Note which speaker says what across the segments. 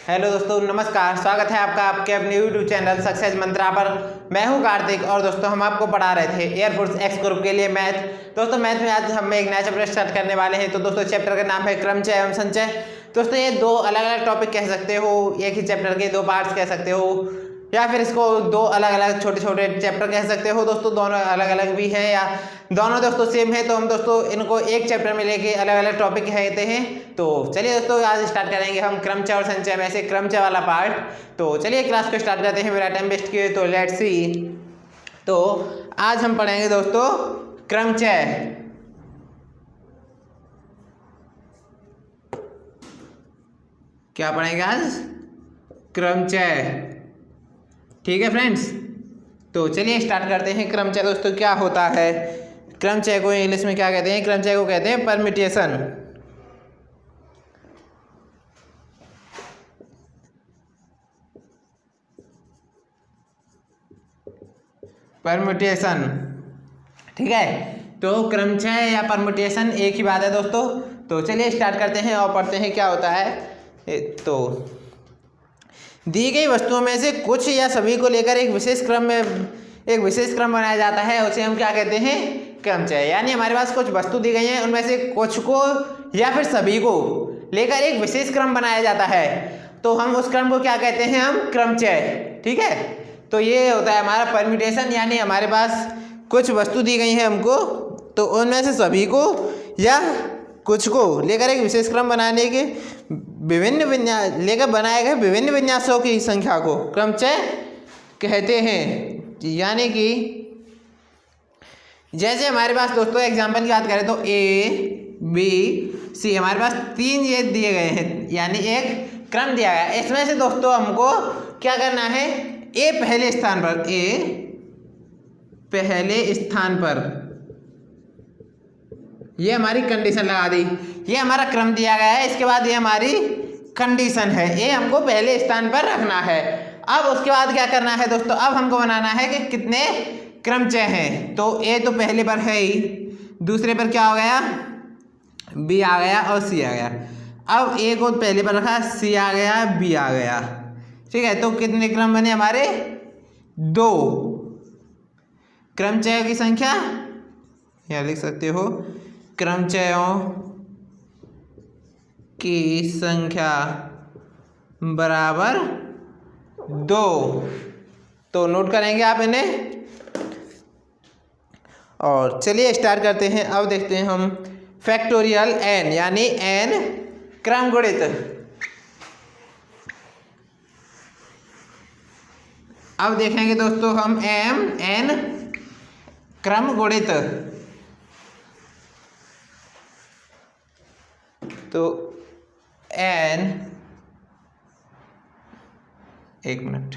Speaker 1: Hello दोस्तों, नमस्कार। स्वागत है आपका आपके अपने यूट्यूब चैनल सक्सेस मंत्रा पर। मैं हूं कार्तिक और दोस्तों हम आपको पढ़ा रहे थे एयरफोर्स एक्स ग्रुप के लिए मैथ। दोस्तों मैथ में आज हम एक नया चैप्टर स्टार्ट करने वाले हैं। तो दोस्तों चैप्टर का नाम है क्रमचय एवं संचय। दोस्तों ये दो अलग अलग टॉपिक कह सकते हो, एक ही चैप्टर के दो पार्ट्स कह सकते हो, या फिर इसको दो अलग अलग छोटे छोटे चैप्टर कह सकते हो। दोस्तों दोनों अलग अलग भी है या दोनों दोस्तों सेम है, तो हम दोस्तों इनको एक चैप्टर में लेके अलग अलग टॉपिक कहते हैं। तो चलिए दोस्तों आज स्टार्ट करेंगे हम क्रमचय और संचय में से क्रमचय वाला पार्ट। तो चलिए क्लास को स्टार्ट करते हैं मेरा टाइम वेस्ट किए तो लेट्स सी। तो आज हम पढ़ेंगे दोस्तों क्रमचय। क्या पढ़ेंगे आज? क्रमचय। ठीक है फ्रेंड्स, तो चलिए स्टार्ट करते हैं। क्रमचय दोस्तों क्या होता है? क्रमचय को इंग्लिश में क्या कहते हैं? क्रमचय को कहते हैं परम्यूटेशन। परम्यूटेशन, ठीक है। तो क्रमचय या परम्यूटेशन एक ही बात है दोस्तों। तो चलिए स्टार्ट करते हैं और पढ़ते हैं क्या होता है। तो दी गई वस्तुओं में से कुछ या सभी को लेकर एक विशेष क्रम बनाया जाता है, उसे हम क्या कहते हैं? क्रमचय। यानी हमारे पास कुछ वस्तु दी गई हैं, उनमें से कुछ को या फिर सभी को लेकर एक विशेष क्रम बनाया जाता है, तो हम उस क्रम को क्या कहते हैं? हम क्रमचय। ठीक है, तो ये होता है हमारा परम्यूटेशन। यानी हमारे पास कुछ वस्तु दी गई है हमको, तो उनमें से सभी को या कुछ को लेकर एक विशेष क्रम बनाने के बनाए गए विभिन्न विन्यासों की संख्या को क्रमचय कहते हैं। यानी कि जैसे हमारे पास दोस्तों एग्जाम्पल की बात करें तो ए बी सी हमारे पास तीन ये दिए गए हैं, यानी एक क्रम दिया गया है। इसमें से दोस्तों हमको क्या करना है? ए पहले स्थान पर, ये हमारी कंडीशन लगा दी। ये हमारा क्रम दिया गया है, इसके बाद ये हमारी कंडीशन है, ए हमको पहले स्थान पर रखना है। अब उसके बाद क्या करना है दोस्तों? अब हमको बनाना है कि कितने क्रमचय हैं। तो ए तो पहले पर है ही, दूसरे पर क्या हो गया? बी आ गया और सी आ गया। अब ए को पहले पर रखा, सी आ गया, बी आ गया। ठीक है, तो कितने क्रम बने हमारे? दो। क्रमचयों की संख्या यहाँ लिख सकते हो, क्रमचयों की संख्या बराबर 2। तो नोट करेंगे आप इन्हें। और चलिए स्टार्ट करते हैं। अब देखते हैं हम फैक्टोरियल एन, यानी एन क्रम गुणित। अब देखेंगे दोस्तों हम एन क्रम गुणित। तो एन, एक मिनट,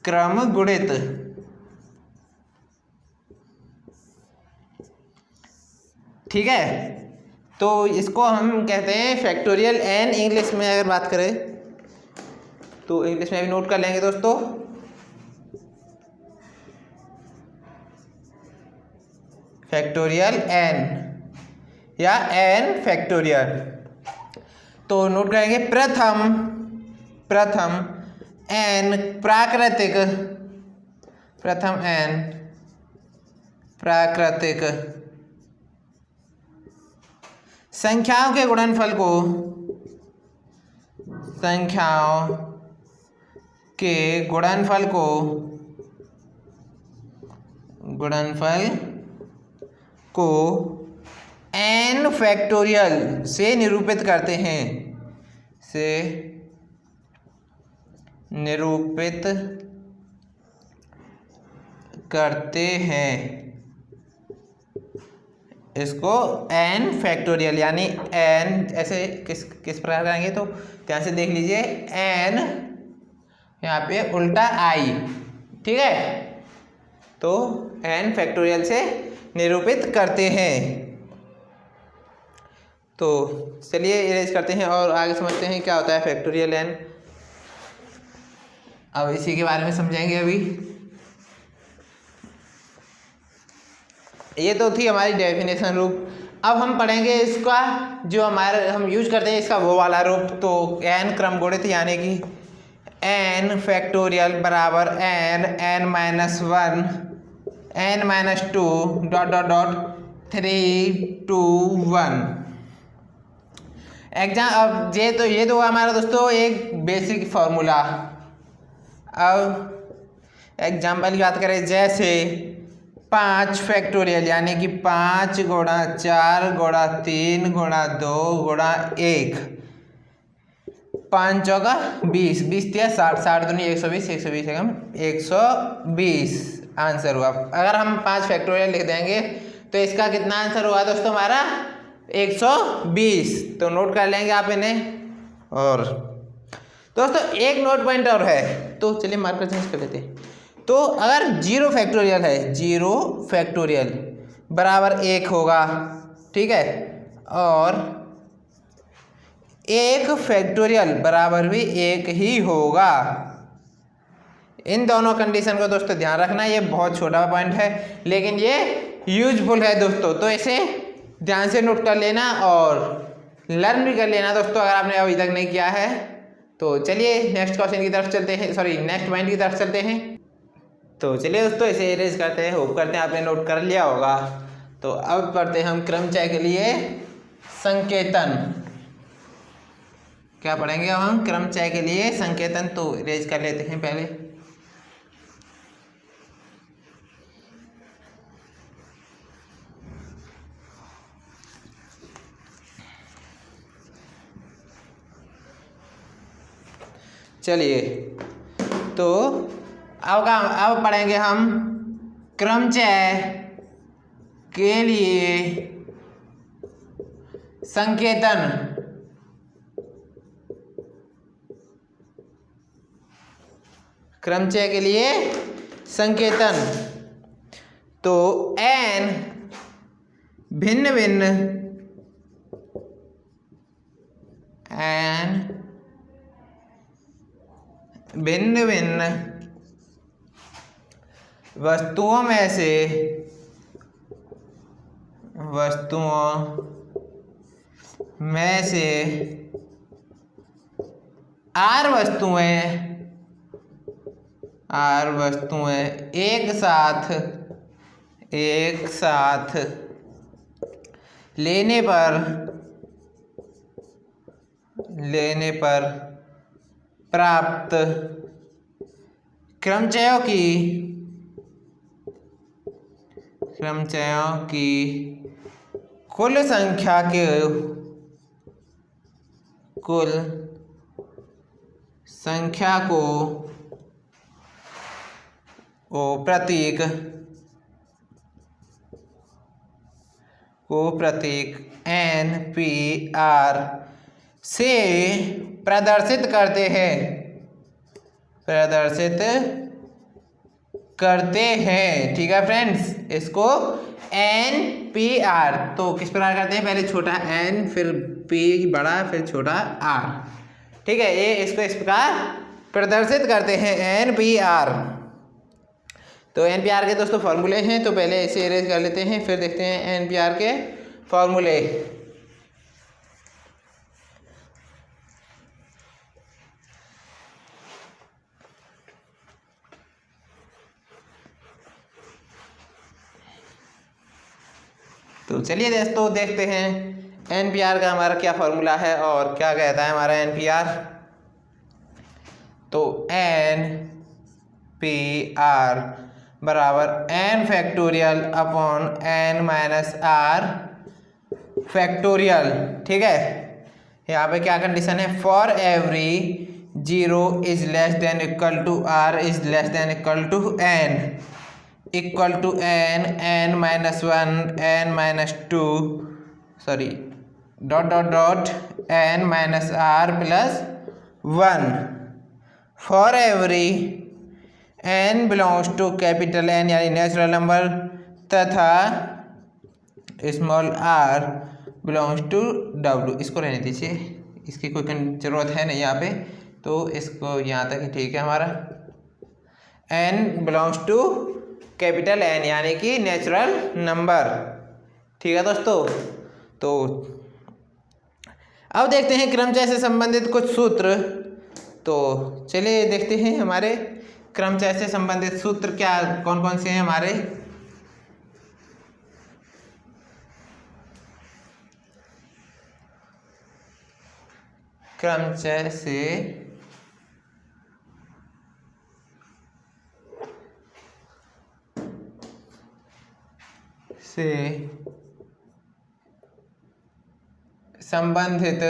Speaker 1: क्रम गुणित। ठीक है, तो इसको हम कहते हैं फैक्टोरियल एन। इंग्लिश में अगर बात करें तो इंग्लिश में भी नोट कर लेंगे दोस्तों। फैक्टोरियल एन या एन फैक्टोरियल। तो नोट करेंगे प्रथम एन प्राकृतिक संख्याओं के गुणनफल को एन फैक्टोरियल से निरूपित करते हैं। इसको एन फैक्टोरियल, यानी एन ऐसे किस प्रकार करेंगे तो ध्यान से देख लीजिए। एन यहाँ पे उल्टा आई, ठीक है, तो एन फैक्टोरियल से निरूपित करते हैं। तो चलिए इरेज करते हैं और आगे समझते हैं क्या होता है फैक्टोरियल एन। अब इसी के बारे में समझेंगे अभी। ये तो थी हमारी डेफिनेशन रूप। अब हम पढ़ेंगे इसका जो हमारे हम यूज करते हैं इसका वो वाला रूप। तो n क्रम गुणित यानी कि n फैक्टोरियल बराबर n minus 1 n minus 2 dot dot dot 3 2 1। अब ये तो हमारा दोस्तों एक बेसिक फॉर्मूला। अब एग्जाम्पल की बात करें, जैसे 5 फैक्टोरियल यानी कि 5 गुणा 4 गुणा 3 गुणा 2 गुणा 1, 5 चौका 20, 20 दिया 60, 60 दूनी 120, 120 एकम 120 आंसर हुआ। अगर हम 5 फैक्टोरियल लिख देंगे तो इसका कितना आंसर हुआ दोस्तों हमारा 120। तो नोट कर लेंगे आप इन्हें। और दोस्तों एक नोट पॉइंट और है, तो चलिए मार्कर चेंज कर लेते हैं। तो अगर 0 फैक्टोरियल है, 0 फैक्टोरियल बराबर 1 होगा, ठीक है, और 1 फैक्टोरियल बराबर भी 1 ही होगा। इन दोनों कंडीशन को दोस्तों ध्यान रखना। ये बहुत छोटा पॉइंट है लेकिन ये यूजफुल है दोस्तों, तो इसे ध्यान से नोट कर लेना और लर्न भी कर लेना दोस्तों अगर आपने अभी तक नहीं किया है। तो चलिए नेक्स्ट क्वेश्चन की तरफ चलते हैं, सॉरी नेक्स्ट पॉइंट की तरफ चलते हैं। तो चलिए दोस्तों इसे इरेज करते हैं। होप करते हैं आपने नोट कर लिया होगा। तो अब पढ़ते हैं हम क्रमचय के लिए संकेतन। क्या पढ़ेंगे अब हम क्रमचय के लिए संकेतन। तो इरेज कर लेते हैं पहले। चलिए तो अब पढ़ेंगे हम क्रमचय के लिए संकेतन। क्रमचय के लिए संकेतन। तो n भिन्न भिन्न वस्तुओं में से r वस्तुएं एक साथ लेने पर प्राप्त क्रमचयों की कुल संख्या को प्रतीक NPR से प्रदर्शित करते हैं। ठीक है फ्रेंड्स, इसको NPR तो किस प्रकार करते हैं, पहले छोटा n फिर p बड़ा फिर छोटा r, ठीक है, ये इसको इस प्रकार प्रदर्शित करते हैं NPR। तो NPR के दोस्तों फॉर्मूले हैं, तो पहले इसे इरेज कर लेते हैं फिर देखते हैं NPR के फॉर्मूले। तो चलिए दोस्तों देखते हैं NPR का हमारा क्या फॉर्मूला है और क्या कहता है हमारा NPR। तो NPR बराबर n factorial upon n minus r factorial. ठीक है, यहाँ पे क्या कंडीशन है, for every 0 is less than equal to r is less than equal to n equal to n minus 1 n minus 2 sorry dot dot dot n minus r plus 1 for every n belongs to capital N यानी natural number तथा small r belongs to W। इसको रहने दीजिए, इसकी कोई ज़रूरत है नहीं यहाँ पे, तो इसको यहाँ तक ही ठीक है हमारा। n belongs to capital N यानी कि नेचुरल नंबर। ठीक है दोस्तों, तो अब देखते हैं क्रमचय से संबंधित कुछ सूत्र। तो चलिए देखते हैं हमारे क्रमचय से संबंधित सूत्र क्या कौन कौन से हैं हमारे। क्रमचय से संबंधित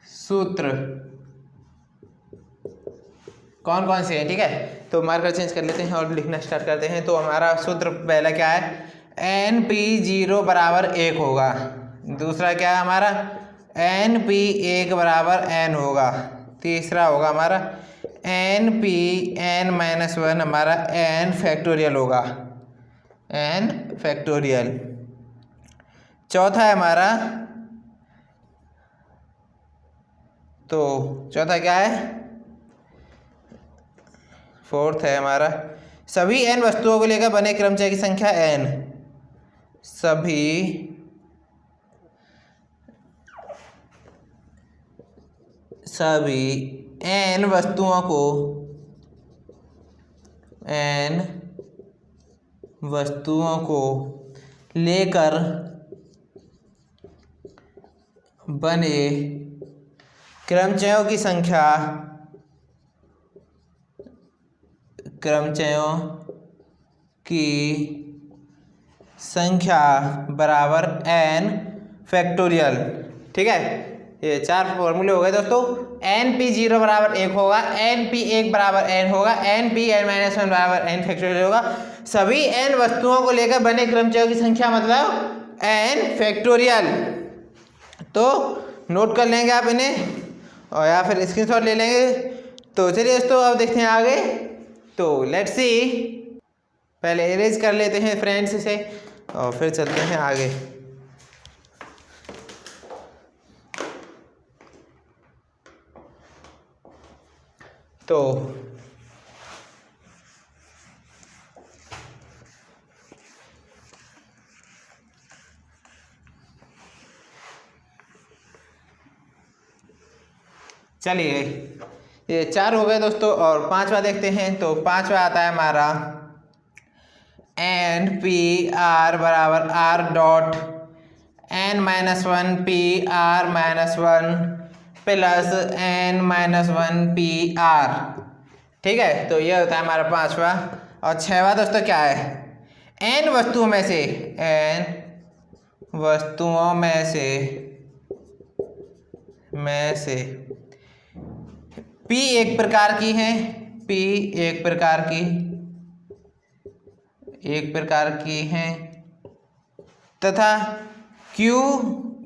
Speaker 1: सूत्र कौन कौन से हैं, ठीक है। तो मार्कर चेंज कर लेते हैं और लिखना स्टार्ट करते हैं। तो हमारा सूत्र पहला क्या है, NP0 बराबर 1 होगा। दूसरा क्या है हमारा, NP1 बराबर n होगा। तीसरा होगा हमारा NPn-1 हमारा n फैक्टोरियल होगा, n फैक्टोरियल। चौथा है हमारा, तो चौथा क्या है, फोर्थ है हमारा, सभी n वस्तुओं को लेकर बने क्रमचय की संख्या n। सभी n वस्तुओं को लेकर बने क्रमचयों की संख्या बराबर n फैक्टोरियल, ठीक है। ये 4 फॉर्मूले हो गए दोस्तों। NP0 बराबर 1 होगा, NP1 बराबर n होगा, NPn-1 बराबर n फैक्टोरियल होगा। सभी n वस्तुओं को लेकर बने क्रमचयों की संख्या मतलब n फैक्टोरियल। तो नोट कर लेंगे आप इन्हें और या फिर स्क्रीनशॉट ले लेंगे। तो चलिए दोस्तों अब देखते हैं आगे। तो लेट्स सी, पहले इरेज कर लेते हैं फ्रेंड्स इसे और फिर चलते हैं आगे। तो चलिए ये 4 हो गए दोस्तों और 5वां देखते हैं। तो 5वां आता है हमारा NPR बराबर R dot n-1 PR-1 plus n-1 PR, ठीक है। तो ये होता है हमारा 5वां। और 6वां दोस्तों क्या है, n वस्तुओं में से P एक प्रकार की हैं तथा Q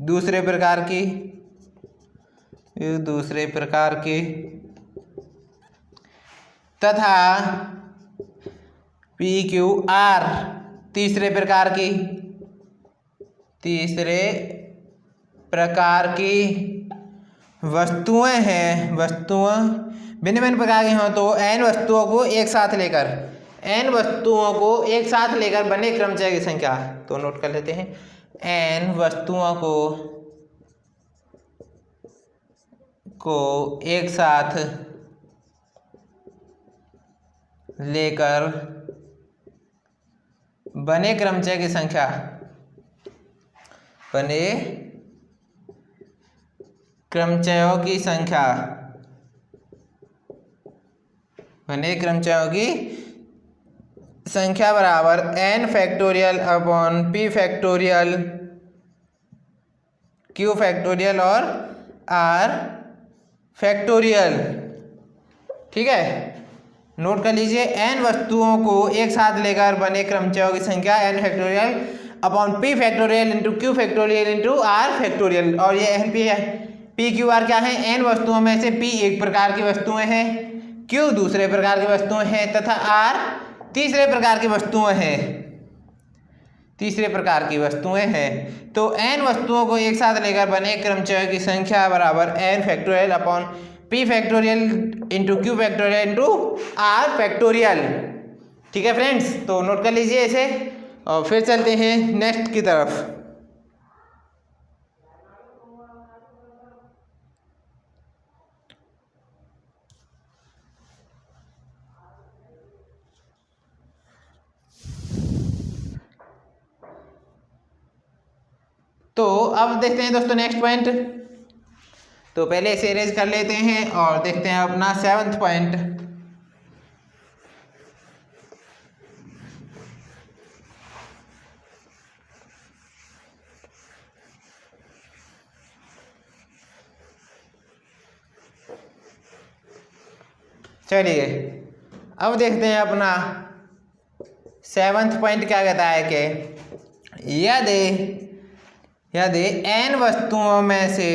Speaker 1: दूसरे प्रकार की तथा PQR तीसरे प्रकार की वस्तुएं हैं। भिन्न भिन्न प्रकार की हों तो n वस्तुओं को एक साथ लेकर बने क्रमचय की संख्या। तो नोट कर लेते हैं, n वस्तुओं को एक साथ लेकर बने क्रमचय की संख्या, क्रमचयों की संख्या बराबर n factorial upon p factorial, q factorial और r फैक्टोरियल, ठीक है। नोट कर लीजिए, n वस्तुओं को एक साथ लेकर बने क्रमचयों की संख्या n factorial upon p factorial into q factorial into r factorial. और ये n p है, p q r क्या है, n वस्तुओं में से p एक प्रकार की वस्तुएं हैं, q दूसरे प्रकार की वस्तुएं हैं तथा r तीसरे प्रकार की वस्तुएं हैं। तो n वस्तुओं को एक साथ लेकर बने क्रमचय की संख्या बराबर n factorial upon p factorial into q factorial into r factorial, ठीक है फ्रेंड्स। तो नोट कर लीजिए इसे। और फिर चलते हैं नेक्स्ट की तरफ। तो अब देखते हैं दोस्तों नेक्स्ट पॉइंट। तो पहले इसे इरेज कर लेते हैं और देखते हैं अपना 7th पॉइंट। चलिए अब देखते हैं अपना 7th पॉइंट क्या कहता है कि यदि n वस्तुओं में से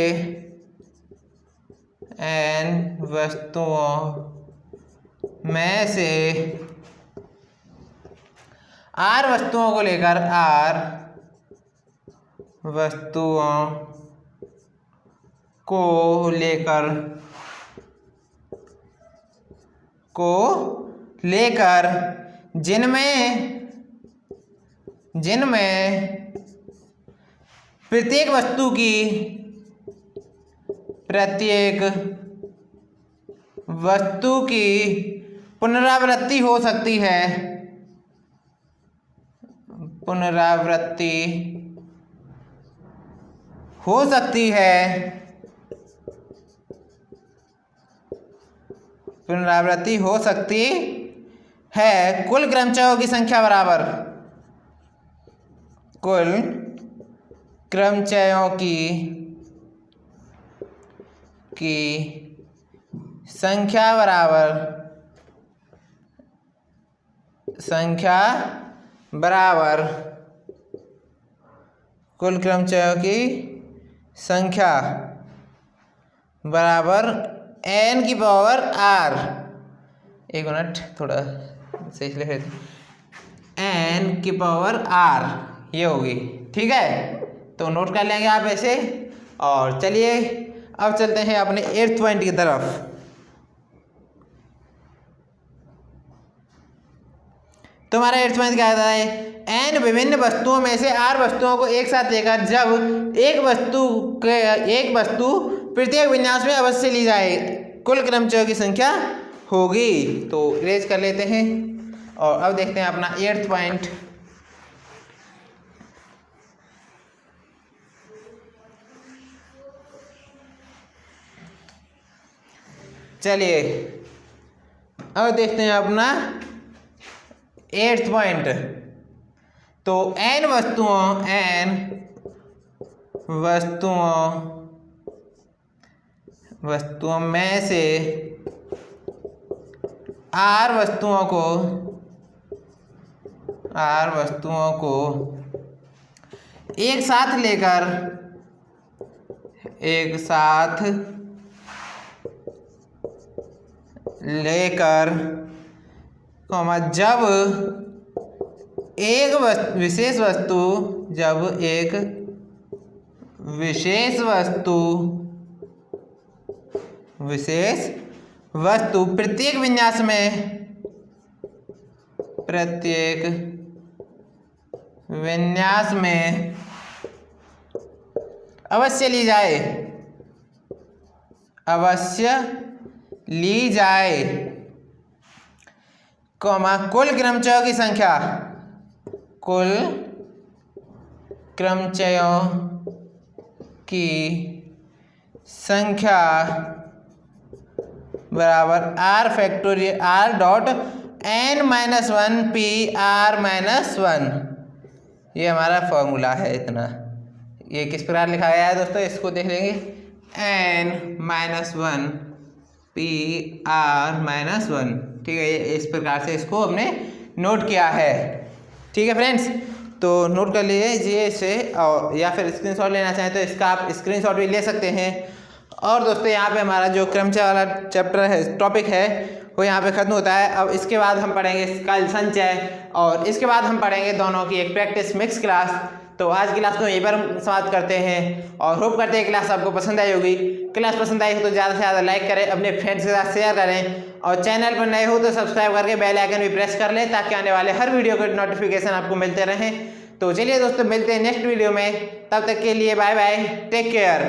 Speaker 1: r वस्तुओं को लेकर जिनमें प्रत्येक वस्तु की पुनरावृत्ति हो सकती है, कुल क्रमचयों की संख्या बराबर कुल क्रमचयों की संख्या बराबर n की पावर r। एक मिनट, थोड़ा सही से लिख लेते हैं, n की पावर r ये होगी। ठीक है, तो नोट कर लेंगे आप ऐसे। और चलिए अब चलते हैं अपने 8th पॉइंट की तरफ। तो हमारा 8th पॉइंट क्या कहता है, n विभिन्न वस्तुओं में से r वस्तुओं को एक साथ लेकर जब एक वस्तु प्रत्येक विन्यास में अवश्य ली जाए, कुल क्रमचयों की संख्या होगी। तो इरेज कर लेते हैं और अब देखते हैं अपना 8th पॉइंट। चलिए अब देखते हैं अपना 8th पॉइंट। तो n वस्तुओं में से r वस्तुओं को एक साथ लेकर जब एक विशेष वस्तु प्रत्येक विन्यास में अवश्य ली जाए, कुल क्रमचयों की संख्या बराबर r डॉट n-1 PR-1। ये हमारा फॉर्मूला है। इतना ये किस प्रकार लिखा गया है दोस्तों, इसको देख लेंगे। n-1 PR-1, ठीक है, इस प्रकार से इसको हमने नोट किया है। ठीक है फ्रेंड्स, तो नोट कर लीजिए इसे, और या फिर स्क्रीनशॉट लेना चाहें तो इसका आप स्क्रीनशॉट भी ले सकते हैं। और दोस्तों यहाँ पे हमारा जो क्रमचय वाला चैप्टर है, टॉपिक है, वो यहाँ पे ख़त्म होता है। अब इसके बाद हम पढ़ेंगे कल संचय, और इसके बाद हम पढ़ेंगे दोनों की एक प्रैक्टिस मिक्स क्लास। तो आज की क्लास को यहीं पर समाप्त करते हैं और होप करते हैं क्लास आपको पसंद आई होगी। क्लास पसंद आई हो तो ज़्यादा से ज़्यादा लाइक करें, अपने फ्रेंड्स के साथ शेयर करें और चैनल पर नए हो तो सब्सक्राइब करके बेल आइकन भी प्रेस कर ले ताकि आने वाले हर वीडियो के नोटिफिकेशन आपको मिलते रहें। तो चलिए दोस्तों, मिलते हैं नेक्स्ट वीडियो में, तब तक के लिए बाय बाय, टेक केयर।